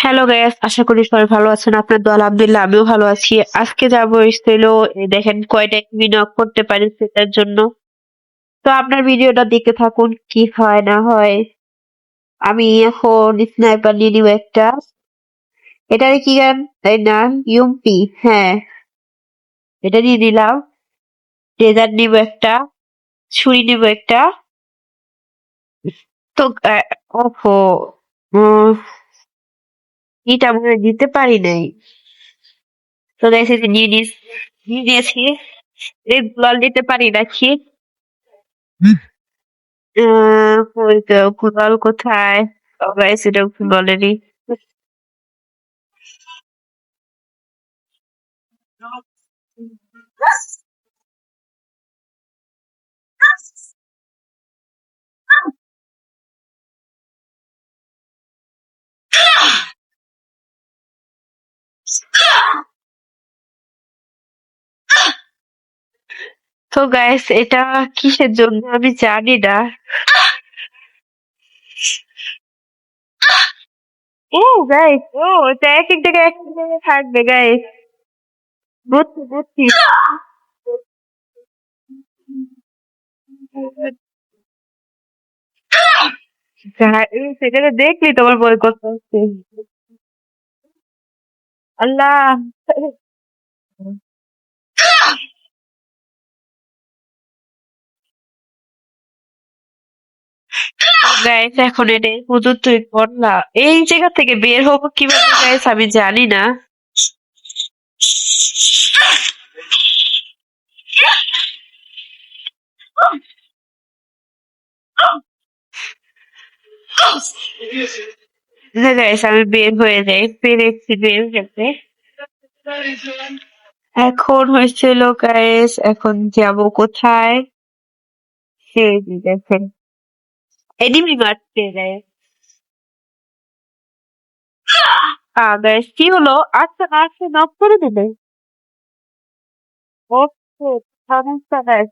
Hello guys, আশা করি সবাই ভালো আছেন। আপনার দোয়া আলহামদুলিল্লাহ আমিও ভালো আছি। আজকে যাবো হলো দেখেন কয়টা এনিমি নক করতে পারি সেটার জন্য। তো আপনার ভিডিওটা দেখতে থাকুন কি হয় না হয়। আমি এখন স্নাইপার নিয়ে নিব একটা। এটার কি গান? এই না, ইউএমপি। হ্যাঁ, এটা নিয়ে নিলাম। ডেজার্ট নিব একটা, ছুরি নিব একটা। তো ওহো, উম, এটা মনে হয় দিতে পারি নাই। তো দেখছি যে নিয়ে নিয়েছি। এগুলো নিতে পারি নাকি? ওই তো কুণাল কোথায়? সবাই সেটা বলেনি। তো গাইস, এটা কিসের জন্য আমি জানি না। ও গাইস, এটা এক এক জায়গায় এক এক জায়গায় থাকবে গাইস। বুঝছি বুঝছি। সেখানে দেখলি তোমার বই করতে হচ্ছে। আল্লাহ। গাইস, এখন এটা হুজুর তুই কর না। এই জায়গা থেকে বের হবো কিভাবে গাইস আমি জানি না। না গাইস, আমি বের হয়ে যাই, পেরেছি বের হতে। এখন হয়েছিল গাইস, এখন যাব কোথায়? সেই যে দেখেন, এনিমি মারতে গাইস। গাইস কি হলো? আচ্ছা আচ্ছা, নক করে দিলে। ওকে, সমস্যা গাইস।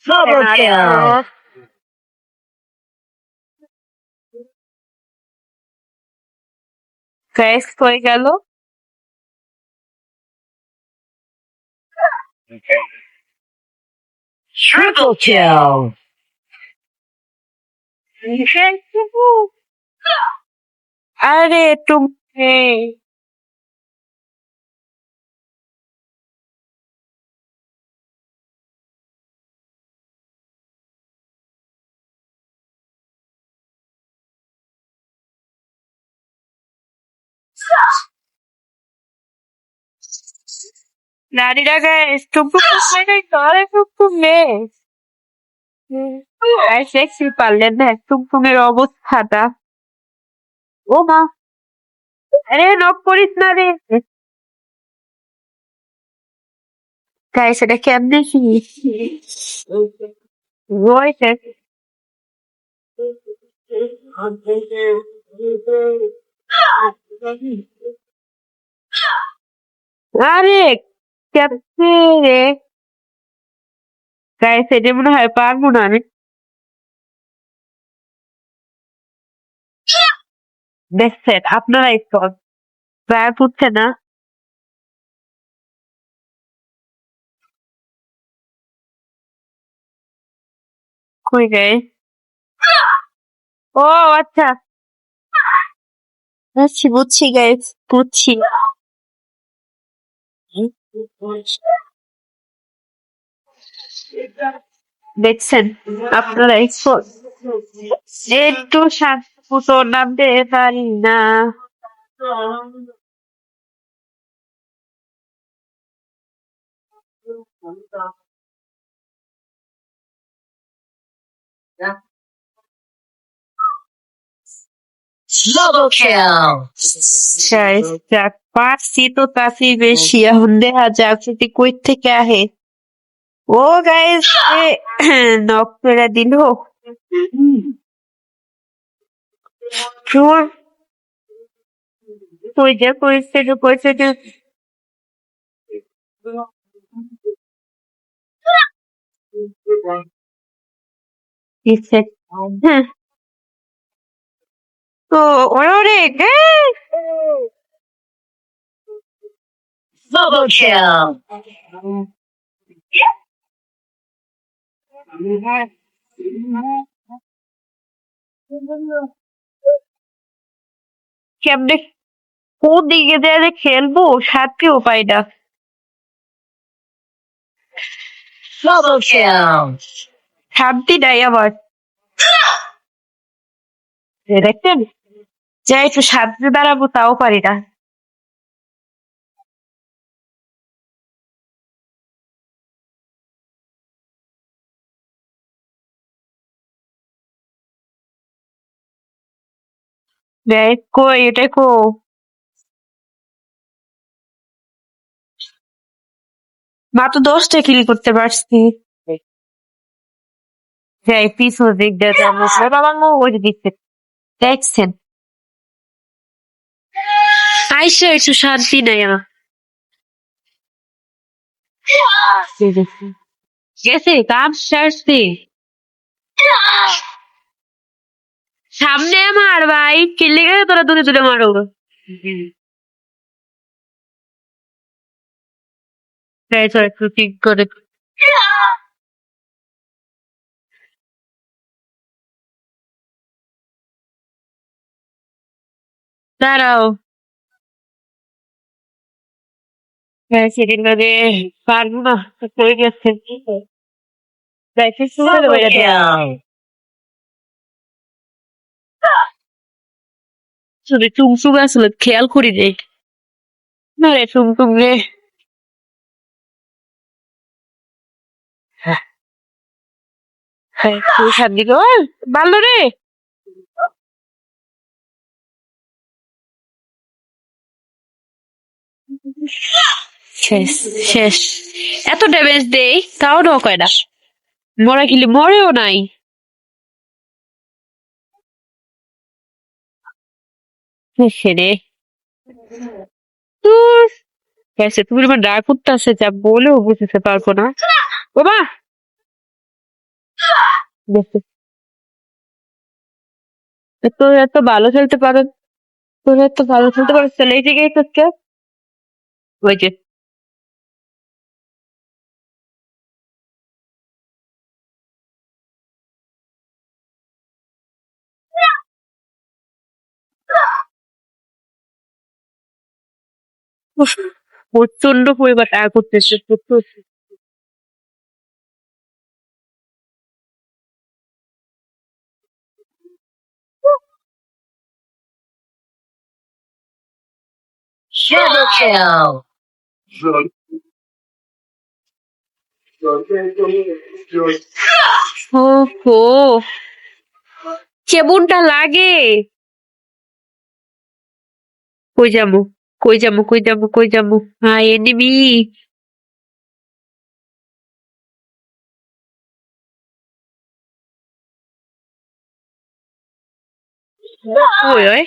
Double kill. গাইস কই গেল? Triple kill. আরে তুমি, নারীরা গাইস টুকটুক করে করে টুকটুক নে। আর সেক্সি পারলেন না টুকটুকের অবস্থাটা। ও মা, আরে নক করিস না রে। গাইস এটা কেমনে কি? ওইটা, আরে কেমনে রে? গাইস এটা মনে হয় পারবো না আমি। দেখছেন আপনারাই তো, প্রায় পুচ্ছে না। কই গাইস? ও আচ্ছা, বুঝছি বুঝছি গাইস, বুঝছি। দেখছেন আপনারা একটু শান্ত মতো নামতে পারি না। Double kill. যাক, পারছি তো তাতেই বেশি। এখন দেখা যাক যদি কই থেকে আহে। ও গাইস, নক করে দিল। চোর কই যে কইছে যে দিচ্ছে। হ্যাঁ, তো ওরে ওরে Double kill. কেমনে কোন দিকে যায় যে খেলবো সাথেও পাই না। Double kill. শান্তি নাই আমার। দেখছেন যে একটু শান্তি দাঁড়াবো তাও পারি না। দেখ কই এটা কো মাত্র 10টা কিল করতে পারছি। যাই পিছন দিক দিয়ে যাবো বাবা ওই যে দিচ্ছে দেখছেন আইসা একটু শান্তি নাই আমার। গেছে কাজ সারছি সামনে আমার ভাই কিল্লি গেছে তোরা দূরে দূরে মারো। তাই তো একটু ঠিক করে দাঁড়াও। হ্যাঁ সেদিন মানে পারবো না হয়ে গেছে। দেখে শুনে দেবো Double এটা kill. শুধু টুমটুম আসলে খেয়াল করি রে না রে টুমটুম রে। হ্যাঁ তুই শান্তি গো ভালো রে। শেষ শেষ এত ড্যামেজ দেই তাও নক হয় না মরা কিলি মরেও নাই। রে তুই গেছে তুমি আমার ডাক করতে আসে যা বলেও বুঝতে পারবো না বাবা। তোর এত ভালো খেলতে পারো তোর এত ভালো খেলতে পারো চলে এই জায়গায় তোকে ওই যে উফ, প্রচন্ড পরিমাণ টাকা করতেছে প্রচুর। Double kill. ও হো কেমনটা লাগে। কই যাবো কই যাবো কই যাবো কই যাবো হাই এনিমি। ওই ওই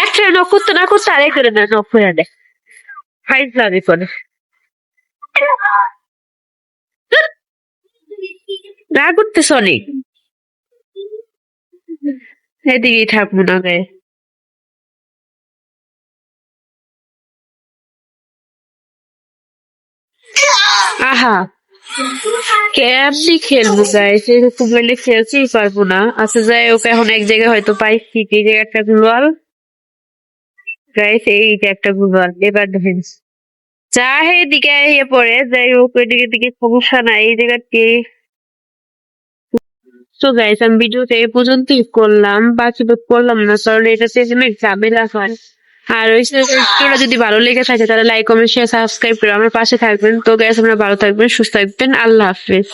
একটা নক করতে না করতে আরেক করে না নক করে দেয় ফাইজ লাগে করে না করতেছ অনেক এদিকেই থাকবো না গায়ে। আহা কেমনি খেলবো গাইস এরকম হলে খেলতেই পারবো না। আচ্ছা যাই হোক এখন এক জায়গায় হয়তো পাইছি এই যে একটা গ্লোয়াল গাইস এই যে একটা গ্লোয়াল এবার দেখেন যা এদিকে আইয়ে পড়ে যাই হোক ওইদিকে দিকে সমস্যা নাই এই জায়গাতে। তো গাইস আমি ভিডিওটা এই পর্যন্তই করলাম বাকি তো করলাম না কারণ এটাতে অনেক ঝামেলা হয়। আর ওই ভিডিওটা যদি ভালো লেগে থাকে তাহলে লাইক কমেন্ট শেয়ার সাবস্ক্রাইব করে আমার পাশে থাকবেন। তো গাইস আপনারা ভালো থাকবেন সুস্থ থাকবেন আল্লাহ হাফেজ।